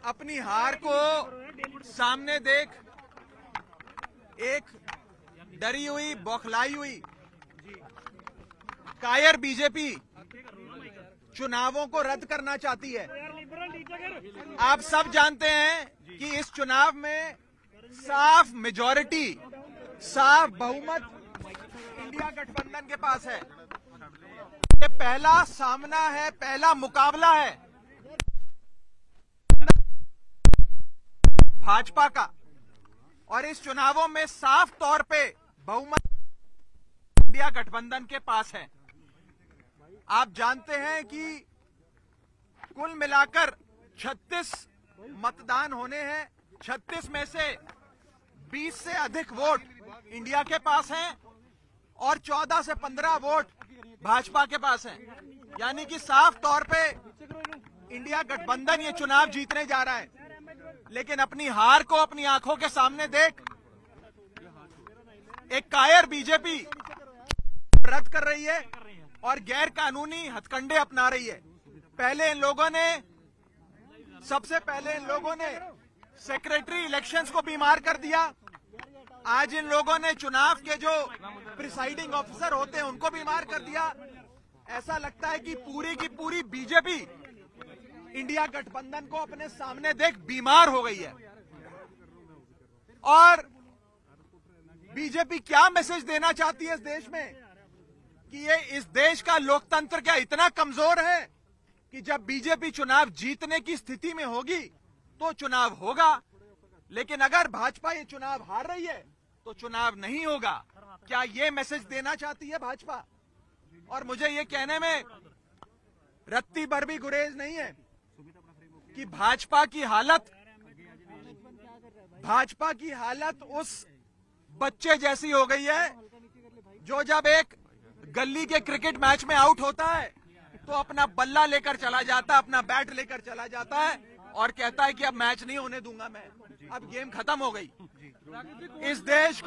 अपनी हार को सामने देख एक डरी हुई, बौखलाई हुई, कायर बीजेपी चुनावों को रद्द करना चाहती है। आप सब जानते हैं कि इस चुनाव में साफ मेजॉरिटी, साफ बहुमत इंडिया गठबंधन के पास है। ये पहला सामना है, पहला मुकाबला है भाजपा का, और इस चुनावों में साफ तौर पे बहुमत इंडिया गठबंधन के पास है। आप जानते हैं कि कुल मिलाकर 36 मतदान होने हैं। 36 में से 20 से अधिक वोट इंडिया के पास हैं और 14 से 15 वोट भाजपा के पास हैं। यानी कि साफ तौर पे इंडिया गठबंधन ये चुनाव जीतने जा रहा है। लेकिन अपनी हार को अपनी आंखों के सामने देख एक कायर बीजेपी रद्द कर रही है और गैर कानूनी हथकंडे अपना रही है। सबसे पहले इन लोगों ने सेक्रेटरी इलेक्शंस को बीमार कर दिया। आज इन लोगों ने चुनाव के जो प्रिसाइडिंग ऑफिसर होते हैं उनको बीमार कर दिया। ऐसा लगता है कि पूरी की पूरी बीजेपी इंडिया गठबंधन को अपने सामने देख बीमार हो गई है। और बीजेपी क्या मैसेज देना चाहती है इस देश में कि ये इस देश का लोकतंत्र क्या इतना कमजोर है कि जब बीजेपी चुनाव जीतने की स्थिति में होगी तो चुनाव होगा, लेकिन अगर भाजपा ये चुनाव हार रही है तो चुनाव नहीं होगा। क्या ये मैसेज देना चाहती है भाजपा? और मुझे ये कहने में रत्ती भर भी गुरेज नहीं है कि भाजपा की हालत उस बच्चे जैसी हो गई है जो जब एक गली के क्रिकेट मैच में आउट होता है तो अपना बल्ला लेकर चला जाता है, अपना बैट लेकर चला जाता है और कहता है कि अब मैच नहीं होने दूंगा मैं, अब गेम खत्म हो गई। इस देश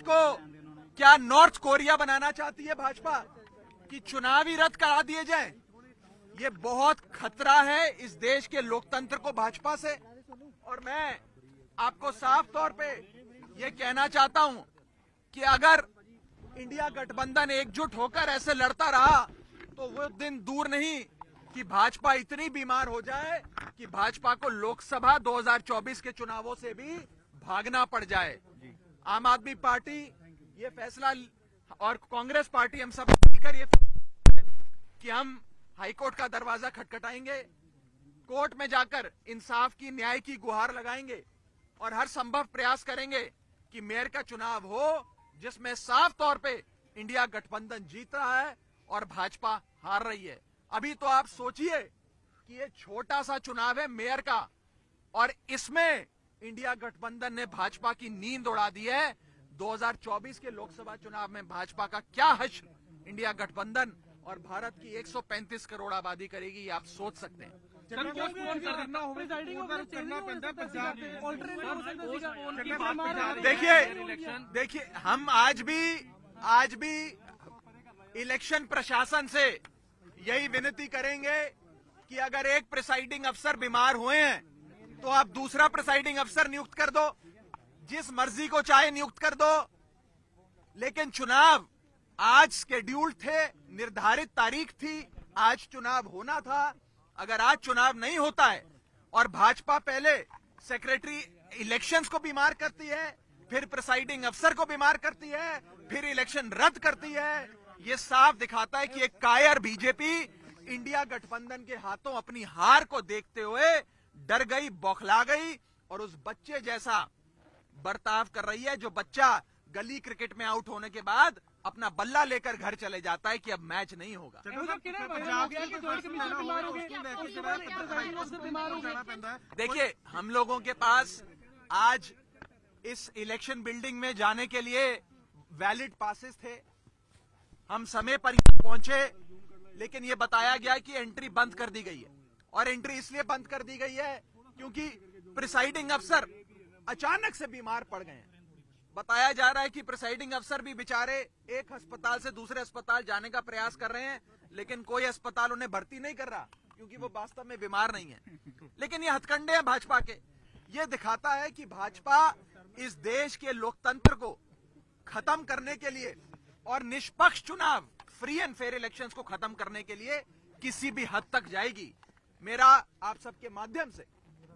को क्या नॉर्थ कोरिया बनाना चाहती है भाजपा कि चुनाव ही रद्द करा दिए जाए? ये बहुत खतरा है इस देश के लोकतंत्र को भाजपा से। और मैं आपको साफ तौर पे ये कहना चाहता हूं कि अगर इंडिया गठबंधन एकजुट होकर ऐसे लड़ता रहा तो वो दिन दूर नहीं कि भाजपा इतनी बीमार हो जाए कि भाजपा को लोकसभा 2024 के चुनावों से भी भागना पड़ जाए। आम आदमी पार्टी ये फैसला और कांग्रेस पार्टी हम सब मिलकर ये कि हम हाईकोर्ट का दरवाजा खटखटाएंगे, कोर्ट में जाकर इंसाफ की, न्याय की गुहार लगाएंगे और हर संभव प्रयास करेंगे कि मेयर का चुनाव हो जिसमें साफ तौर पे इंडिया गठबंधन जीत रहा है और भाजपा हार रही है। अभी तो आप सोचिए कि ये छोटा सा चुनाव है मेयर का और इसमें इंडिया गठबंधन ने भाजपा की नींद उड़ा दी है। 2024 के लोकसभा चुनाव में भाजपा का क्या हश्र इंडिया गठबंधन और भारत की 135 करोड़ आबादी करेगी, ये आप सोच सकते हैं। देखिए हम आज भी इलेक्शन प्रशासन से यही विनती करेंगे कि अगर एक प्रिसाइडिंग अफसर बीमार हुए हैं तो आप दूसरा प्रिसाइडिंग अफसर नियुक्त कर दो, जिस मर्जी को चाहे नियुक्त कर दो। लेकिन चुनाव आज शेड्यूल्ड थे, निर्धारित तारीख थी, आज चुनाव होना था। अगर आज चुनाव नहीं होता है और भाजपा पहले सेक्रेटरी इलेक्शंस को बीमार करती है, फिर प्रिसाइडिंग अफसर को बीमार करती है, फिर इलेक्शन रद्द करती है, ये साफ दिखाता है कि एक कायर बीजेपी इंडिया गठबंधन के हाथों अपनी हार को देखते हुए डर गई, बौखला गई और उस बच्चे जैसा बर्ताव कर रही है जो बच्चा गली क्रिकेट में आउट होने के बाद अपना बल्ला लेकर घर चले जाता है कि अब मैच नहीं होगा। देखिए हम लोगों के पास आज इस इलेक्शन बिल्डिंग में जाने के लिए वैलिड पासेस थे, हम समय पर पहुंचे, लेकिन ये बताया गया कि एंट्री बंद कर दी गई है। और एंट्री इसलिए बंद कर दी गई है क्योंकि प्रिसाइडिंग अफसर अचानक से बीमार पड़ गए हैं। बताया जा रहा है कि प्रिसाइडिंग अफसर भी बेचारे एक अस्पताल से दूसरे अस्पताल जाने का प्रयास कर रहे हैं, लेकिन कोई अस्पताल उन्हें भर्ती नहीं कर रहा। क्योंकि वो वास्तव में बीमार नहीं है, लेकिन ये हथकंडे हैं भाजपा के। ये दिखाता है कि भाजपा इस देश के लोकतंत्र को खत्म करने के लिए और निष्पक्ष चुनाव, फ्री एंड फेयर इलेक्शंस को खत्म करने के लिए किसी भी हद तक जाएगी। मेरा आप सबके माध्यम से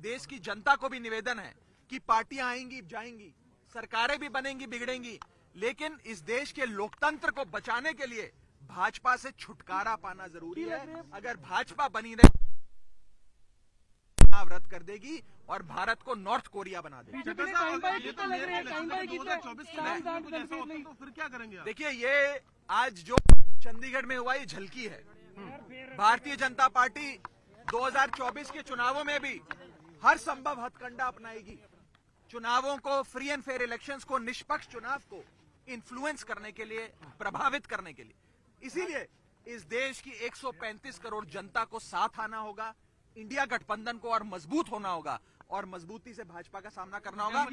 देश की जनता को भी निवेदन है कि पार्टियां आएंगी जाएंगी, सरकारें भी बनेंगी बिगड़ेंगी, लेकिन इस देश के लोकतंत्र को बचाने के लिए भाजपा से छुटकारा पाना जरूरी है। अगर भाजपा बनी रहे चुनाव रद्द कर देगी और भारत को नॉर्थ कोरिया बना देगी। फिर क्या करेंगे? देखिए, ये आज जो चंडीगढ़ में हुआ ये झलकी है। भारतीय जनता पार्टी 2024 के चुनावों में भी हर संभव हथकंडा अपनाएगी। चुनावों को, फ्री एंड फेयर इलेक्शंस को, निष्पक्ष चुनाव को इन्फ्लुएंस करने के लिए, प्रभावित करने के लिए। इसीलिए इस देश की 135 करोड़ जनता को साथ आना होगा, इंडिया गठबंधन को और मजबूत होना होगा और मजबूती से भाजपा का सामना करना होगा।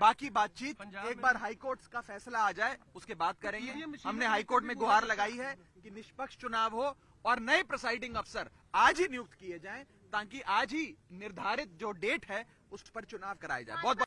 बाकी बातचीत एक बार हाईकोर्ट का फैसला आ जाए उसके बाद करेंगे। हमने हाईकोर्ट में गुहार लगाई है कि निष्पक्ष चुनाव हो और नए प्रिसाइडिंग अफसर आज ही नियुक्त किए जाएं, ताकि आज ही निर्धारित जो डेट है उस पर चुनाव कराए जाए। बहुत